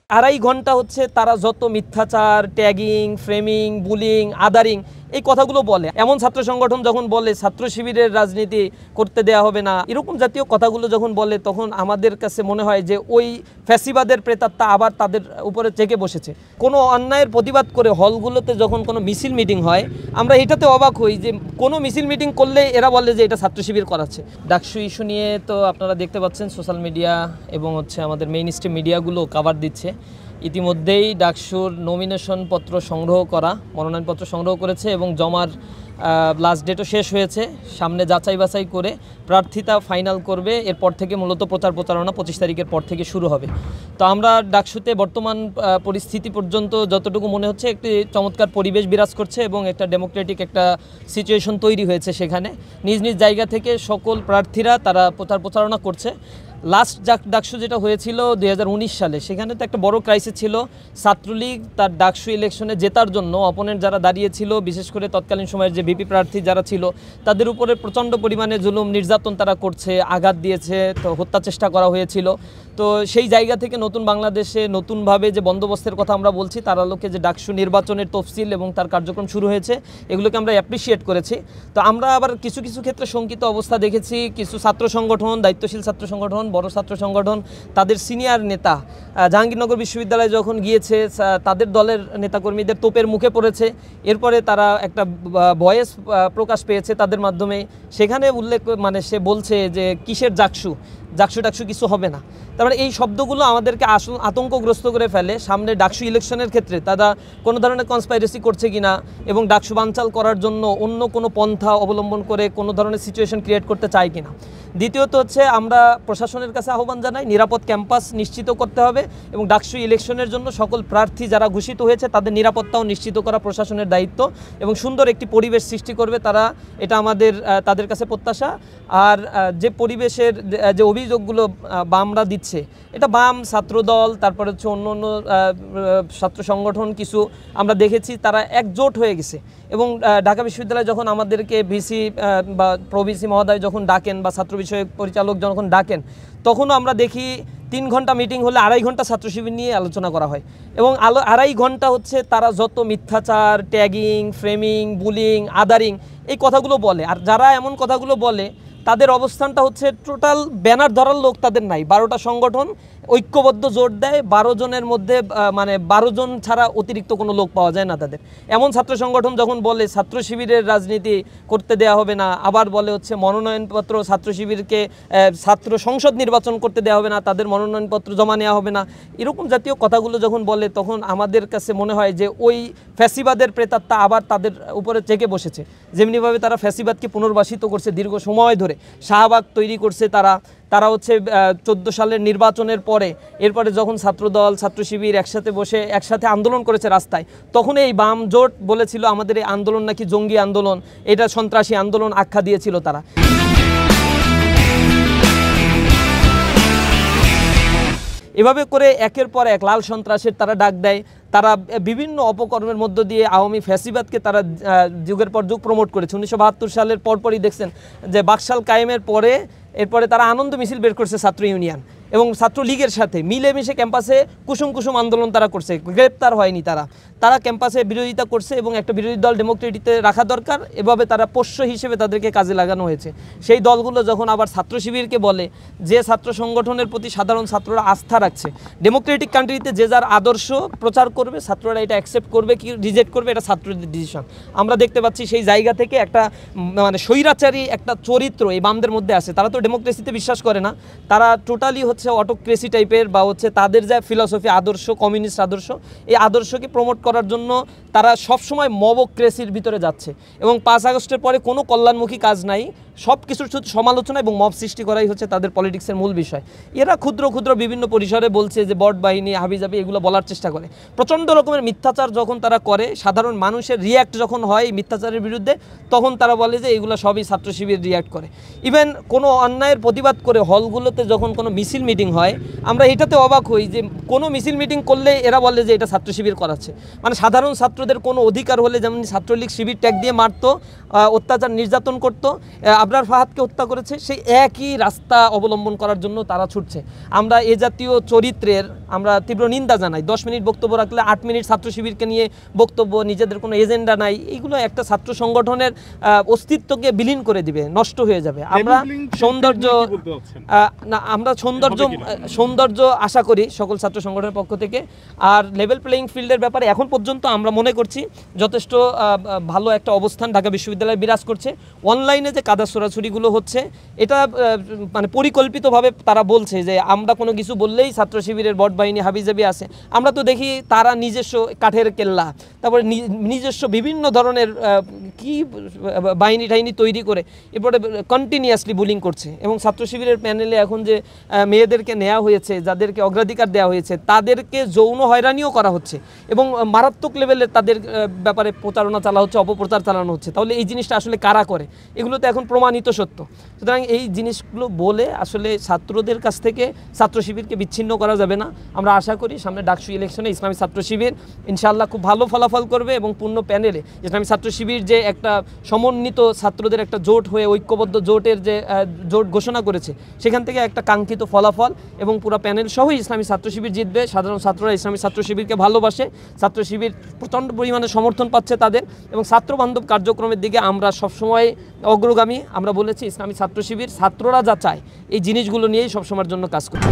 আড়াই ঘন্টা হচ্ছে তারা যত মিথ্যাচার, ট্যাগিং, ফ্রেমিং, বুলিং, আদারিং এই কথাগুলো বলে। এমন ছাত্র সংগঠন যখন বলে ছাত্র শিবিরের রাজনীতি করতে দেয়া হবে না, এরকম জাতীয় কথাগুলো যখন বলে, তখন আমাদের কাছে মনে হয় যে ওই ফ্যাসিবাদের প্রেতাত্মা আবার তাদের উপরে চেকে বসেছে। কোনো অন্যায়ের প্রতিবাদ করে হলগুলোতে যখন কোনো মিছিল মিটিং হয়, আমরা এটাতে অবাক হই যে কোনো মিছিল মিটিং করলে এরা বলে যে এটা ছাত্র শিবির করাচ্ছে। ডাকসু ইস্যু নিয়ে তো আপনারা দেখতে পাচ্ছেন সোশ্যাল মিডিয়া এবং আমাদের মেইন স্ট্রিম মিডিয়াগুলো কভার দিচ্ছে। ইতিমধ্যেই ডাকসুর নমিনেশন পত্র সংগ্রহ করা, মনোনয়নপত্র সংগ্রহ করেছে এবং জমার লাস্ট ডেটও শেষ হয়েছে। সামনে যাচাই বাছাই করে প্রার্থিতা ফাইনাল করবে। এরপর থেকে মূলত প্রচারণা 25 তারিখের পর থেকে শুরু হবে। তো আমরা ডাকসুতে বর্তমান পরিস্থিতি পর্যন্ত যতটুকু মনে হচ্ছে একটি চমৎকার পরিবেশ বিরাজ করছে এবং একটা ডেমোক্রেটিক একটা সিচুয়েশন তৈরি হয়েছে। সেখানে নিজ নিজ জায়গা থেকে সকল প্রার্থীরা তারা প্রচারণা করছে। লাস্ট ডাকসু যেটা হয়েছিল 2019 সালে, সেখানে তো একটা বড় ক্রাইসিস ছিল। ছাত্রলীগ তার ডাকসু ইলেকশনে জেতার জন্য অপোনেন্ট যারা দাঁড়িয়েছিল, বিশেষ করে তৎকালীন সময়ের যে ভিপি প্রার্থী যারা ছিল, তাদের উপরে প্রচণ্ড পরিমাণে জুলুম নির্যাতন তারা করছে, আঘাত দিয়েছে, তো হত্যা চেষ্টা করা হয়েছিল। তো সেই জায়গা থেকে নতুন বাংলাদেশে নতুনভাবে যে বন্দোবস্তের কথা আমরা বলছি, তার আলোকে যে ডাকসু নির্বাচনের তফসিল এবং তার কার্যক্রম শুরু হয়েছে, এগুলোকে আমরা অ্যাপ্রিসিয়েট করেছি। তো আমরা আবার কিছু কিছু ক্ষেত্রে শঙ্কিত অবস্থা দেখেছি। কিছু ছাত্র সংগঠন, দায়িত্বশীল ছাত্র সংগঠন, বড় ছাত্র সংগঠন, তাদের সিনিয়র নেতা জাহাঙ্গীরনগর বিশ্ববিদ্যালয়ে যখন গিয়েছে, তাদের দলের নেতাকর্মীদের তোপের মুখে পড়েছে। এরপরে তারা একটা ভয়েস প্রকাশ পেয়েছে তাদের মাধ্যমে। সেখানে উল্লেখ সে বলছে যে কিসের ডাকসু টাকসু কিছু হবে না। তার মানে এই শব্দগুলো আমাদেরকে আতঙ্কগ্রস্ত করে ফেলে। সামনে ডাকসু ইলেকশনের ক্ষেত্রে তারা কোনো ধরনের কনস্পাইরেসি করছে কিনা এবং ডাকসু বানচাল করার জন্য অন্য কোনো পন্থা অবলম্বন করে কোনো ধরনের সিচুয়েশন ক্রিয়েট করতে চায় কিনা। দ্বিতীয়ত আমরা প্রশাসনের কাছে আহ্বান জানাই, নিরাপদ ক্যাম্পাস নিশ্চিত করতে হবে এবং ডাকসু ইলেকশনের জন্য সকল প্রার্থী যারা ঘোষিত হয়েছে তাদের নিরাপত্তাও নিশ্চিত করা প্রশাসনের দায়িত্ব এবং সুন্দর একটি পরিবেশ সৃষ্টি করবে তারা, এটা তাদের কাছে প্রত্যাশা। আর যে পরিবেশের যে অভিযোগগুলো বামরা দিচ্ছে, এটা বাম ছাত্রদল, তারপরে অন্য অন্য ছাত্র সংগঠন কিছু আমরা দেখেছি তারা একজোট হয়ে গেছে এবং ঢাকা বিশ্ববিদ্যালয়ে যখন আমাদেরকে ভিসি বা প্রভিসি মহোদয় যখন ডাকেন বা ছাত্র বিষয়ক পরিচালক যখন ডাকেন, তখনও আমরা দেখি 3 ঘন্টা মিটিং হলে 2.5 ঘন্টা ছাত্র শিবির নিয়ে আলোচনা করা হয় এবং 2.5 ঘন্টা তারা যত মিথ্যাচার, ট্যাগিং, ফ্রেমিং, বুলিং, আদারিং এই কথাগুলো বলে। আর যারা এমন কথাগুলো বলে তাদের অবস্থানটা টোটাল ব্যানার ধরার লোক তাদের নাই। 12টা সংগঠন ঐক্যবদ্ধ জোট দেয়, 12 জনের মধ্যে 12 জন ছাড়া অতিরিক্ত কোনো লোক পাওয়া যায় না তাদের। এমন ছাত্র সংগঠন যখন বলে ছাত্র শিবিরের রাজনীতি করতে দেয়া হবে না, আবার বলে মনোনয়নপত্র ছাত্র শিবিরকে ছাত্র সংসদ নির্বাচন করতে দেওয়া হবে না, তাদের মনোনয়নপত্র জমা নেওয়া হবে না, এরকম জাতীয় কথাগুলো যখন বলে, তখন আমাদের কাছে মনে হয় যে ওই ফ্যাসিবাদের প্রেতাত্মা আবার তাদের উপরে চেকে বসেছে। যেমনিভাবে তারা ফ্যাসিবাদকে পুনর্বাসিত করছে দীর্ঘ সময় ধরে, শাহবাগ তৈরি করছে তারা 14 সালের নির্বাচনের পরে, এরপরে যখন ছাত্রদল, ছাত্র শিবির একসাথে আন্দোলন করেছে রাস্তায়, তখন এই বাম জোট বলেছিল আমাদের এই আন্দোলন নাকি জঙ্গি আন্দোলন, এটা সন্ত্রাসী আন্দোলন আখ্যা দিয়েছিল তারা। এভাবে করে একের পর এক লাল সন্ত্রাসের তারা ডাক দেয়। তারা বিভিন্ন অপকর্মের মধ্য দিয়ে আওয়ামী ফ্যাসিবাদকে তারা যুগের পর যুগ প্রমোট করেছে। 1972 সালের পরপরই দেখছেন যে বাকশাল কায়েমের পরে এরপরে তারা আনন্দ মিছিল বের করছে ছাত্র ইউনিয়ন এবং ছাত্রলীগের সাথে মিলেমিশে ক্যাম্পাসে কুসুম আন্দোলন তারা করছে। গ্রেপ্তার হয়নি তারা ক্যাম্পাসে বিরোধিতা করছে এবং একটা বিরোধী দল ডেমোক্রেটিতে রাখা দরকার, এভাবে তারা পোষ্য হিসেবে তাদেরকে কাজে লাগানো হয়েছে। সেই দলগুলো যখন আবার ছাত্র শিবিরকে বলে যে ছাত্র সংগঠনের প্রতি সাধারণ ছাত্ররা আস্থা রাখছে, ডেমোক্রেটিক কান্ট্রিতে যে যার আদর্শ প্রচার করবে, ছাত্ররা এটা অ্যাকসেপ্ট করবে কি রিজেক্ট করবে, এটা ছাত্রদের ডিসিশন। আমরা দেখতে পাচ্ছি সেই জায়গা থেকে একটা স্বৈরাচারী একটা চরিত্র এই বামদের মধ্যে আছে। তারা তো ডেমোক্রেসিতে বিশ্বাস করে না, তারা টোটালি অটোক্রেসি টাইপের বা তাদের যা ফিলসফি আদর্শ, কমিউনিস্ট আদর্শ, এই আদর্শকে প্রমোট করার জন্য তারা সবসময় মবক্রেসির ভিতরে যাচ্ছে এবং 5 আগস্টের পরে কোনো কল্যাণমুখী কাজ নাই, সব কিছুর শুধু সমালোচনা এবং মব সৃষ্টি করাই তাদের পলিটিক্সের মূল বিষয়। এরা ক্ষুদ্র বিভিন্ন পরিসরে বলছে যে বট বাহিনী, হাবিজাবি এগুলো বলার চেষ্টা করে। প্রচণ্ড রকমের মিথ্যাচার যখন তারা করে, সাধারণ মানুষের রিয়্যাক্ট যখন হয় মিথ্যাচারের বিরুদ্ধে, তখন তারা বলে যে এগুলো সবই ছাত্র শিবির রিয়্যাক্ট করে। ইভেন কোনো অন্যায়ের প্রতিবাদ করে হলগুলোতে যখন কোনো মিছিল মিটিং হয়, আমরা এটাতে অবাক হই যে কোনো মিছিল মিটিং করলে এরা বলে যে এটা ছাত্র শিবির করাচ্ছে। সাধারণ ছাত্রদের কোনো অধিকার হলে, যেমন ছাত্রলীগ শিবির ট্যাগ দিয়ে মারতো, অত্যাচার নির্যাতন করতো, আবরার ফাহাদকে হত্যা করেছে সেই একই রাস্তা অবলম্বন করার জন্য তারা ছুটছে। আমরা এ জাতীয় চরিত্রের আমরা তীব্র নিন্দা জানাই। 10 মিনিট বক্তব্য রাখলে 8 মিনিট ছাত্র শিবিরকে নিয়ে বক্তব্য, নিজেদের কোনো এজেন্ডা নাই, এইগুলো একটা ছাত্র সংগঠনের অস্তিত্বকে বিলীন করে দিবে, নষ্ট হয়ে যাবে। আমরা সৌন্দর্য আশা করি সকল ছাত্র সংগঠনের পক্ষ থেকে। আর লেভেল প্লেইং ফিল্ডের ব্যাপারে এখন পর্যন্ত আমরা মনে করছি যথেষ্ট ভালো একটা অবস্থান ঢাকা বিশ্ববিদ্যালয়ে বিরাজ করছে। অনলাইনে যে কাদা ছোড়াছুড়িগুলো হচ্ছে এটা মানে পরিকল্পিতভাবে তারা বলছে যে আমরা কোনো কিছু বললেই ছাত্র শিবিরের বট বাহিনী হাবিজাবি আছে। আমরা তো দেখি তারা নিজস্ব কাঠের কেল্লা, তারপরে নিজস্ব বিভিন্ন ধরনের কি বাহিনী টাহিনী তৈরি করে এরপরে কন্টিনিউয়াসলি বুলিং করছে। এবং ছাত্র শিবিরের প্যানেলে এখন যে মেয়েদেরকে নেওয়া হয়েছে, যাদেরকে অগ্রাধিকার দেওয়া হয়েছে, তাদেরকে যৌন হয়রানিও করা হচ্ছে এবং মারাত্মক লেভেলের তাদের ব্যাপারে প্রচারণা চালা হচ্ছে, অপপ্রচার চালানো হচ্ছে। তাহলে এই জিনিসটা আসলে কারা করে? এগুলো তো এখন প্রমাণিত সত্য। সুতরাং এই জিনিসগুলো বলে আসলে ছাত্রদের কাছ থেকে ছাত্র শিবিরকে বিচ্ছিন্ন করা যাবে না। আমরা আশা করি সামনে ডাকসু ইলেকশনে ইসলামী ছাত্র শিবির ইনশাআল্লাহ খুব ভালো ফলাফল করবে এবং পূর্ণ প্যানেলে ইসলামী ছাত্র শিবির যে একটা সমন্বিত ছাত্রদের একটা জোট হয়ে ঐক্যবদ্ধ জোটের যে জোট ঘোষণা করেছে, সেখান থেকে একটা কাঙ্ক্ষিত ফলাফল এবং পুরো প্যানেল সহ ইসলামী ছাত্র শিবির জিতবে। সাধারণ ছাত্ররা ইসলামী ছাত্র শিবিরকে ভালোবাসে, ছাত্র শিবির প্রচণ্ড পরিমাণে সমর্থন পাচ্ছে তাদের, এবং ছাত্রবান্ধব কার্যক্রমের দিকে আমরা সবসময় অগ্রগামী। আমরা বলেছি ইসলামী ছাত্র শিবির ছাত্ররা যা চায় এই জিনিসগুলো নিয়েই সবসময়ের জন্য কাজ করবে।